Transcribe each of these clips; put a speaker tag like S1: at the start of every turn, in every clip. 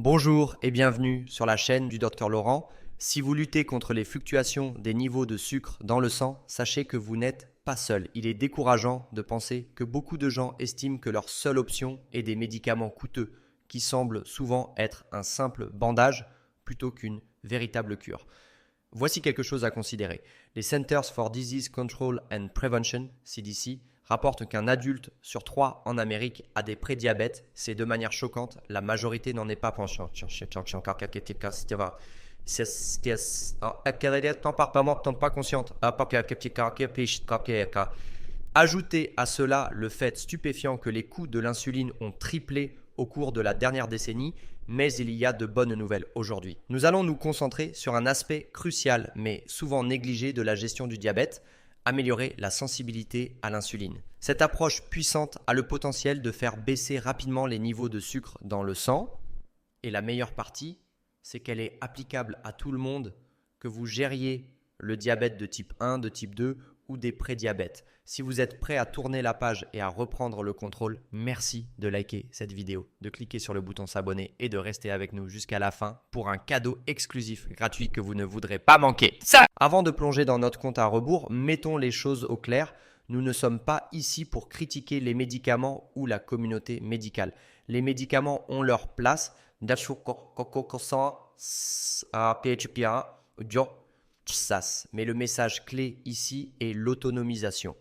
S1: Bonjour et bienvenue sur la chaîne du Dr Laurent. Si vous luttez contre les fluctuations des niveaux de sucre dans le sang, sachez que vous n'êtes pas seul. Il est décourageant de penser que beaucoup de gens estiment que leur seule option est des médicaments coûteux, qui semblent souvent être un simple bandage plutôt qu'une véritable cure. Voici quelque chose à considérer. Les Centers for Disease Control and Prevention, CDC, rapportent qu'un adulte sur 3 en Amérique a des prédiabètes. C'est de manière choquante, la majorité n'en est pas consciente. Ajoutez à cela le fait stupéfiant que les coûts de l'insuline ont triplé au cours de la dernière décennie, mais il y a de bonnes nouvelles aujourd'hui. Nous allons nous concentrer sur un aspect crucial mais souvent négligé de la gestion du diabète, améliorer la sensibilité à l'insuline. Cette approche puissante a le potentiel de faire baisser rapidement les niveaux de sucre dans le sang, et la meilleure partie, c'est qu'elle est applicable à tout le monde, que vous gériez le diabète de type 1, de type 2 ou des prédiabètes. Si vous êtes prêt à tourner la page et à reprendre le contrôle, merci de liker cette vidéo, de cliquer sur le bouton s'abonner et de rester avec nous jusqu'à la fin pour un cadeau exclusif gratuit que vous ne voudrez pas manquer. Avant de plonger dans notre compte à rebours, mettons les choses au clair. Nous ne sommes pas ici pour critiquer les médicaments ou la communauté médicale. Les médicaments ont leur place. Mais le message clé ici est l'autonomisation.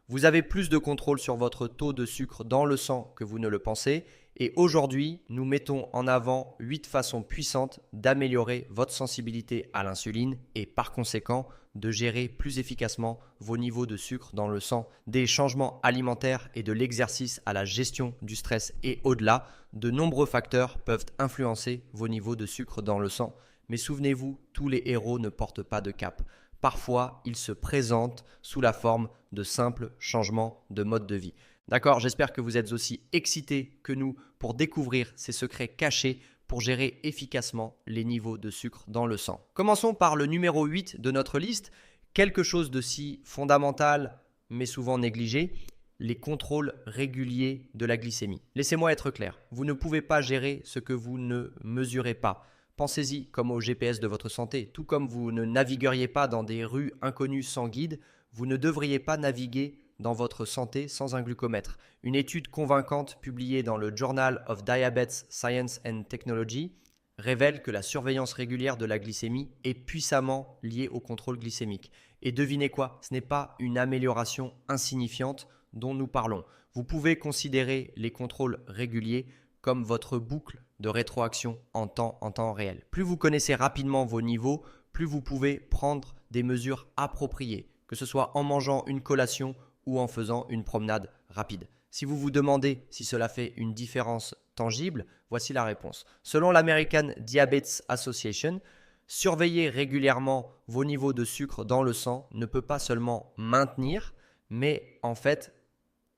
S1: Vous avez plus de contrôle sur votre taux de sucre dans le sang que vous ne le pensez. Et aujourd'hui, nous mettons en avant 8 façons puissantes d'améliorer votre sensibilité à l'insuline et par conséquent de gérer plus efficacement vos niveaux de sucre dans le sang. Des changements alimentaires et de l'exercice à la gestion du stress et au-delà, de nombreux facteurs peuvent influencer vos niveaux de sucre dans le sang. Mais souvenez-vous, tous les héros ne portent pas de cape. Parfois, ils se présentent sous la forme de simples changements de mode de vie. D'accord, j'espère que vous êtes aussi excités que nous pour découvrir ces secrets cachés pour gérer efficacement les niveaux de sucre dans le sang. Commençons par le numéro 8 de notre liste, quelque chose de si fondamental mais souvent négligé, les contrôles réguliers de la glycémie. Laissez-moi être clair, vous ne pouvez pas gérer ce que vous ne mesurez pas. Pensez-y comme au GPS de votre santé. Tout comme vous ne navigueriez pas dans des rues inconnues sans guide, vous ne devriez pas naviguer dans votre santé sans un glucomètre. Une étude convaincante publiée dans le Journal of Diabetes Science and Technology révèle que la surveillance régulière de la glycémie est puissamment liée au contrôle glycémique. Et devinez quoi, ce n'est pas une amélioration insignifiante dont nous parlons. Vous pouvez considérer les contrôles réguliers comme votre boucle de rétroaction en temps réel. Plus vous connaissez rapidement vos niveaux, plus vous pouvez prendre des mesures appropriées, que ce soit en mangeant une collation ou en faisant une promenade rapide. Si vous vous demandez si cela fait une différence tangible, voici la réponse. Selon l'American Diabetes Association, surveiller régulièrement vos niveaux de sucre dans le sang ne peut pas seulement maintenir, mais en fait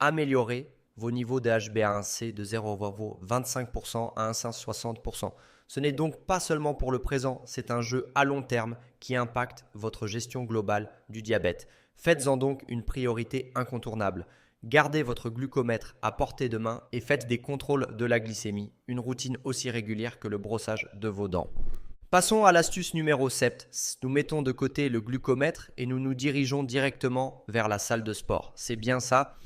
S1: améliorer vos niveaux de HbA1c de 0,25% à 1,60%. Ce n'est donc pas seulement pour le présent, c'est un jeu à long terme qui impacte votre gestion globale du diabète. Faites-en donc une priorité incontournable. Gardez votre glucomètre à portée de main et faites des contrôles de la glycémie, une routine aussi régulière que le brossage de vos dents. Passons à l'astuce numéro 7. Nous mettons de côté le glucomètre et nous nous dirigeons directement vers la salle de sport. C'est bien ça.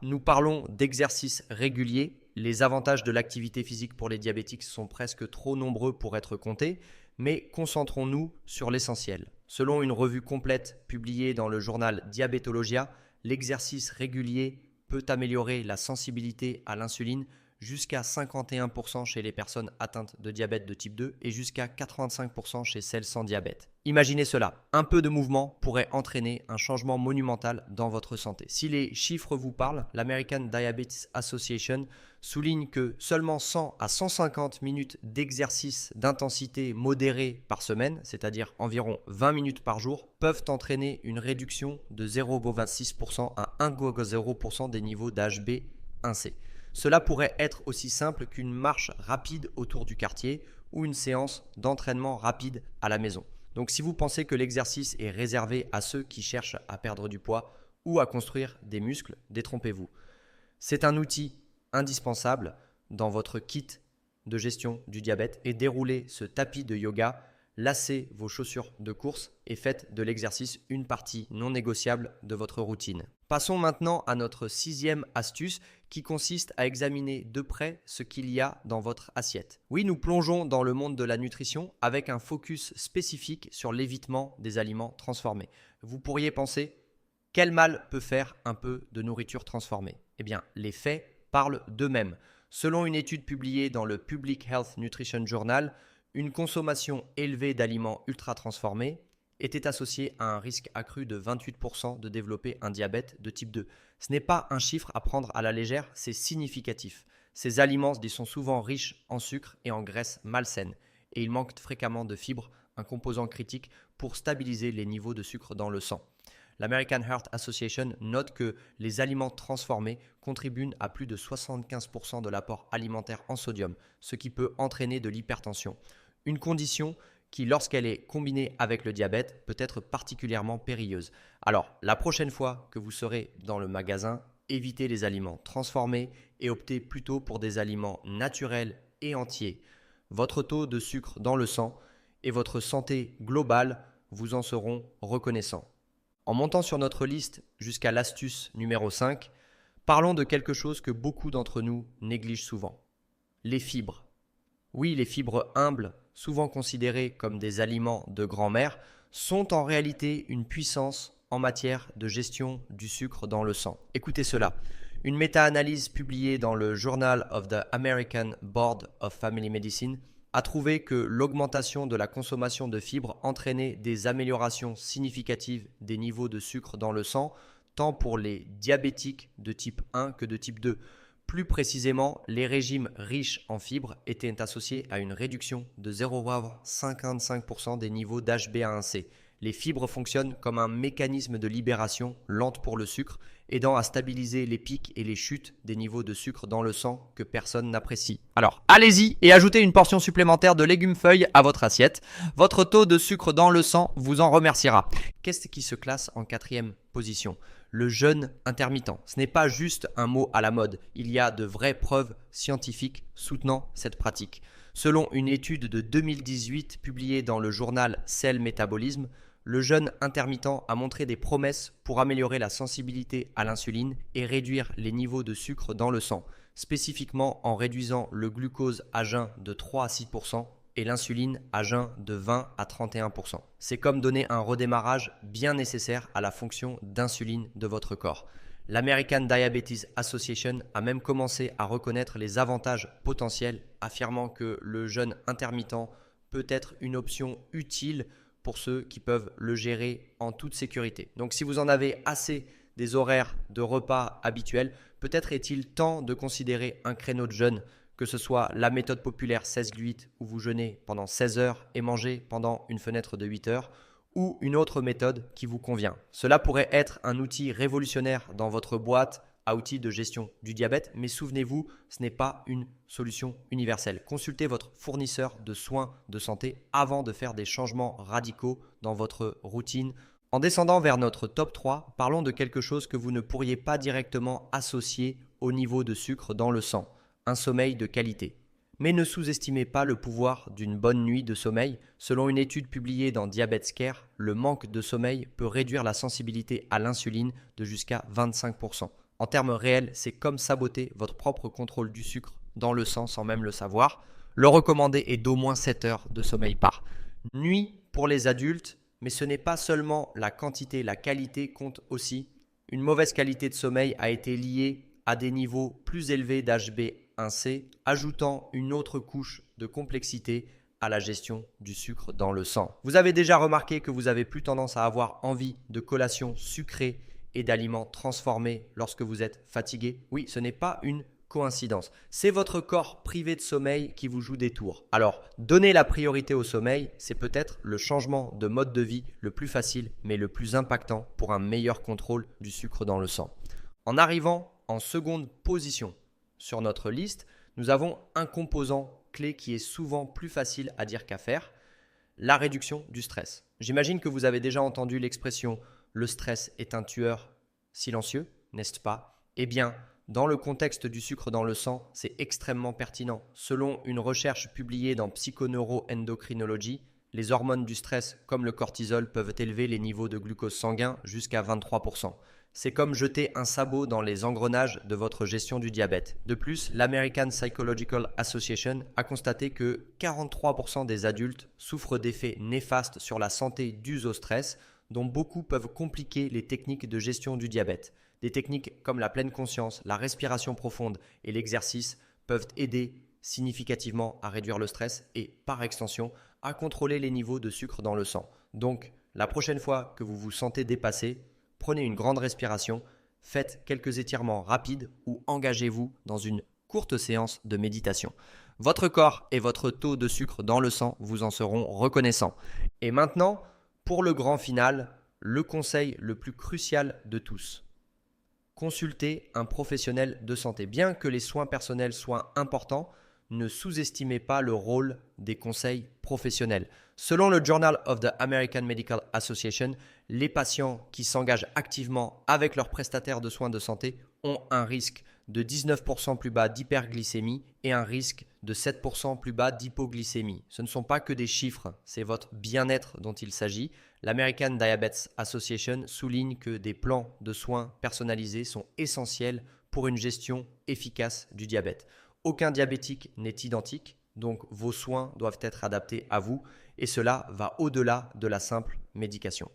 S1: Nous parlons d'exercices réguliers. Les avantages de l'activité physique pour les diabétiques sont presque trop nombreux pour être comptés, mais concentrons-nous sur l'essentiel. Selon une revue complète publiée dans le journal Diabetologia, l'exercice régulier peut améliorer la sensibilité à l'insuline jusqu'à 51% chez les personnes atteintes de diabète de type 2 et jusqu'à 85% chez celles sans diabète. Imaginez cela, un peu de mouvement pourrait entraîner un changement monumental dans votre santé. Si les chiffres vous parlent, l'American Diabetes Association souligne que seulement 100 à 150 minutes d'exercice d'intensité modérée par semaine, c'est-à-dire environ 20 minutes par jour, peuvent entraîner une réduction de 0,26% à 1,0% des niveaux d'HbA1c. Cela pourrait être aussi simple qu'une marche rapide autour du quartier ou une séance d'entraînement rapide à la maison. Donc si vous pensez que l'exercice est réservé à ceux qui cherchent à perdre du poids ou à construire des muscles, détrompez-vous. C'est un outil indispensable dans votre kit de gestion du diabète et déroulez ce tapis de yoga, lacez vos chaussures de course et faites de l'exercice une partie non négociable de votre routine. Passons maintenant à notre 6e astuce qui consiste à examiner de près ce qu'il y a dans votre assiette. Oui, nous plongeons dans le monde de la nutrition avec un focus spécifique sur l'évitement des aliments transformés. Vous pourriez penser, quel mal peut faire un peu de nourriture transformée? Eh bien, les faits parlent d'eux-mêmes. Selon une étude publiée dans le Public Health Nutrition Journal, une consommation élevée d'aliments ultra transformés était associée à un risque accru de 28% de développer un diabète de type 2. Ce n'est pas un chiffre à prendre à la légère, c'est significatif. Ces aliments sont souvent riches en sucre et en graisses malsaines et ils manquent fréquemment de fibres, un composant critique pour stabiliser les niveaux de sucre dans le sang. L'American Heart Association note que les aliments transformés contribuent à plus de 75% de l'apport alimentaire en sodium, ce qui peut entraîner de l'hypertension. Une condition qui, lorsqu'elle est combinée avec le diabète, peut être particulièrement périlleuse. Alors, la prochaine fois que vous serez dans le magasin, évitez les aliments transformés et optez plutôt pour des aliments naturels et entiers. Votre taux de sucre dans le sang et votre santé globale vous en seront reconnaissants. En montant sur notre liste jusqu'à l'astuce numéro 5, parlons de quelque chose que beaucoup d'entre nous négligent souvent. Les fibres. Oui, les fibres humbles, souvent considérées comme des aliments de grand-mère, sont en réalité une puissance en matière de gestion du sucre dans le sang. Écoutez cela. Une méta-analyse publiée dans le Journal of the American Board of Family Medicine a trouvé que l'augmentation de la consommation de fibres entraînait des améliorations significatives des niveaux de sucre dans le sang, tant pour les diabétiques de type 1 que de type 2. Plus précisément, les régimes riches en fibres étaient associés à une réduction de 0,55% des niveaux d'HbA1c. Les fibres fonctionnent comme un mécanisme de libération lente pour le sucre, aidant à stabiliser les pics et les chutes des niveaux de sucre dans le sang que personne n'apprécie. Alors, allez-y et ajoutez une portion supplémentaire de légumes feuilles à votre assiette. Votre taux de sucre dans le sang vous en remerciera. Qu'est-ce qui se classe en 4e position? Le jeûne intermittent. Ce n'est pas juste un mot à la mode. Il y a de vraies preuves scientifiques soutenant cette pratique. Selon une étude de 2018 publiée dans le journal Cell Metabolism, le jeûne intermittent a montré des promesses pour améliorer la sensibilité à l'insuline et réduire les niveaux de sucre dans le sang, spécifiquement en réduisant le glucose à jeun de 3 à 6% et l'insuline à jeun de 20 à 31%. C'est comme donner un redémarrage bien nécessaire à la fonction d'insuline de votre corps. L'American Diabetes Association a même commencé à reconnaître les avantages potentiels, affirmant que le jeûne intermittent peut être une option utile pour ceux qui peuvent le gérer en toute sécurité. Donc si vous en avez assez des horaires de repas habituels, peut-être est-il temps de considérer un créneau de jeûne, que ce soit la méthode populaire 16-8 où vous jeûnez pendant 16 heures et mangez pendant une fenêtre de 8 heures, ou une autre méthode qui vous convient. Cela pourrait être un outil révolutionnaire dans votre boîte à outils de gestion du diabète, mais souvenez-vous, ce n'est pas une solution universelle. Consultez votre fournisseur de soins de santé avant de faire des changements radicaux dans votre routine. En descendant vers notre top 3, parlons de quelque chose que vous ne pourriez pas directement associer au niveau de sucre dans le sang, un sommeil de qualité. Mais ne sous-estimez pas le pouvoir d'une bonne nuit de sommeil. Selon une étude publiée dans Diabetescare, le manque de sommeil peut réduire la sensibilité à l'insuline de jusqu'à 25%. En termes réels, c'est comme saboter votre propre contrôle du sucre dans le sang sans même le savoir. Le recommandé est d'au moins 7 heures de sommeil par nuit pour les adultes, mais ce n'est pas seulement la quantité, la qualité compte aussi. Une mauvaise qualité de sommeil a été liée à des niveaux plus élevés d'HbA1c, ajoutant une autre couche de complexité à la gestion du sucre dans le sang. Vous avez déjà remarqué que vous avez plus tendance à avoir envie de collations sucrées et d'aliments transformés lorsque vous êtes fatigué? Oui, ce n'est pas une coïncidence. C'est votre corps privé de sommeil qui vous joue des tours. Alors, donner la priorité au sommeil, c'est peut-être le changement de mode de vie le plus facile, mais le plus impactant pour un meilleur contrôle du sucre dans le sang. En arrivant en seconde position sur notre liste, nous avons un composant clé qui est souvent plus facile à dire qu'à faire, la réduction du stress. J'imagine que vous avez déjà entendu l'expression « le stress est un tueur silencieux », n'est-ce pas? Eh bien, Dans le contexte du sucre dans le sang, c'est extrêmement pertinent. Selon une recherche publiée dans Psychoneuroendocrinology, les hormones du stress, comme le cortisol, peuvent élever les niveaux de glucose sanguin jusqu'à 23%. C'est comme jeter un sabot dans les engrenages de votre gestion du diabète. De plus, l'American Psychological Association a constaté que 43% des adultes souffrent d'effets néfastes sur la santé dus au stress, dont beaucoup peuvent compliquer les techniques de gestion du diabète. Des techniques comme la pleine conscience, la respiration profonde et l'exercice peuvent aider significativement à réduire le stress et, par extension, à contrôler les niveaux de sucre dans le sang. Donc, la prochaine fois que vous vous sentez dépassé, prenez une grande respiration, faites quelques étirements rapides ou engagez-vous dans une courte séance de méditation. Votre corps et votre taux de sucre dans le sang vous en seront reconnaissants. Et maintenant, pour le grand final, le conseil le plus crucial de tous. Consultez un professionnel de santé. Bien que les soins personnels soient importants, ne sous-estimez pas le rôle des conseils professionnels. Selon le Journal of the American Medical Association, les patients qui s'engagent activement avec leurs prestataires de soins de santé ont un risque de 19% plus bas d'hyperglycémie et un risque de 7% plus bas d'hypoglycémie. Ce ne sont pas que des chiffres, c'est votre bien-être dont il s'agit. L'American Diabetes Association souligne que des plans de soins personnalisés sont essentiels pour une gestion efficace du diabète. Aucun diabétique n'est identique, donc vos soins doivent être adaptés à vous et cela va au-delà de la simple médication.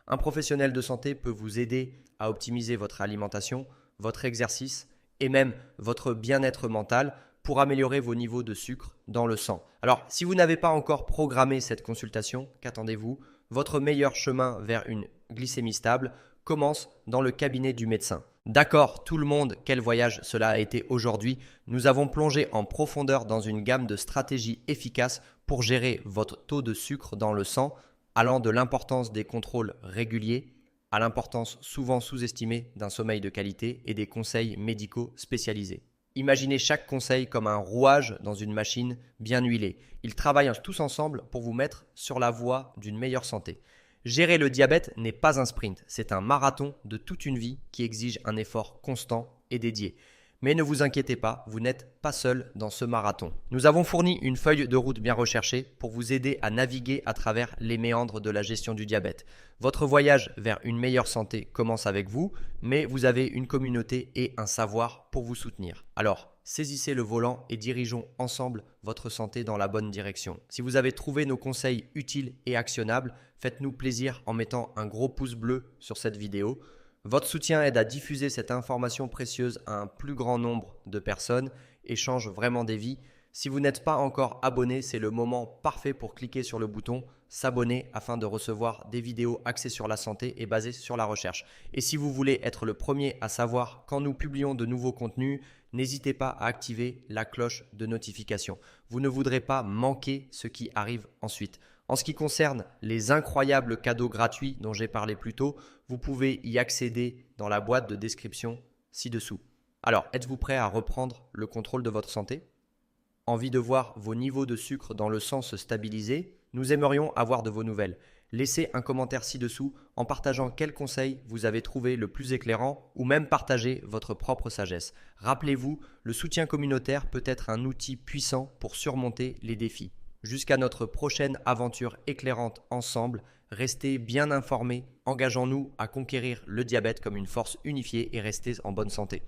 S1: Un professionnel de santé peut vous aider à optimiser votre alimentation, votre exercice et même votre bien-être mental pour améliorer vos niveaux de sucre dans le sang. Alors, si vous n'avez pas encore programmé cette consultation, qu'attendez-vous ? Votre meilleur chemin vers une glycémie stable commence dans le cabinet du médecin. D'accord, tout le monde, quel voyage cela a été aujourd'hui. Nous avons plongé en profondeur dans une gamme de stratégies efficaces pour gérer votre taux de sucre dans le sang, allant de l'importance des contrôles réguliers à l'importance souvent sous-estimée d'un sommeil de qualité et des conseils médicaux spécialisés. Imaginez chaque conseil comme un rouage dans une machine bien huilée. Ils travaillent tous ensemble pour vous mettre sur la voie d'une meilleure santé. Gérer le diabète n'est pas un sprint, c'est un marathon de toute une vie qui exige un effort constant et dédié. Mais ne vous inquiétez pas, vous n'êtes pas seul dans ce marathon. Nous avons fourni une feuille de route bien recherchée pour vous aider à naviguer à travers les méandres de la gestion du diabète. Votre voyage vers une meilleure santé commence avec vous, mais vous avez une communauté et un savoir pour vous soutenir. Alors, saisissez le volant et dirigeons ensemble votre santé dans la bonne direction. Si vous avez trouvé nos conseils utiles et actionnables, faites-nous plaisir en mettant un gros pouce bleu sur cette vidéo. Votre soutien aide à diffuser cette information précieuse à un plus grand nombre de personnes et change vraiment des vies. Si vous n'êtes pas encore abonné, c'est le moment parfait pour cliquer sur le bouton s'abonner afin de recevoir des vidéos axées sur la santé et basées sur la recherche. Et si vous voulez être le premier à savoir quand nous publions de nouveaux contenus, n'hésitez pas à activer la cloche de notification. Vous ne voudrez pas manquer ce qui arrive ensuite. En ce qui concerne les incroyables cadeaux gratuits dont j'ai parlé plus tôt, vous pouvez y accéder dans la boîte de description ci-dessous. Alors, êtes-vous prêt à reprendre le contrôle de votre santé ? Envie de voir vos niveaux de sucre dans le sang se stabiliser ? Nous aimerions avoir de vos nouvelles. Laissez un commentaire ci-dessous en partageant quel conseil vous avez trouvé le plus éclairant ou même partagez votre propre sagesse. Rappelez-vous, le soutien communautaire peut être un outil puissant pour surmonter les défis. Jusqu'à notre prochaine aventure éclairante ensemble, restez bien informés, engageons-nous à conquérir le diabète comme une force unifiée et restez en bonne santé.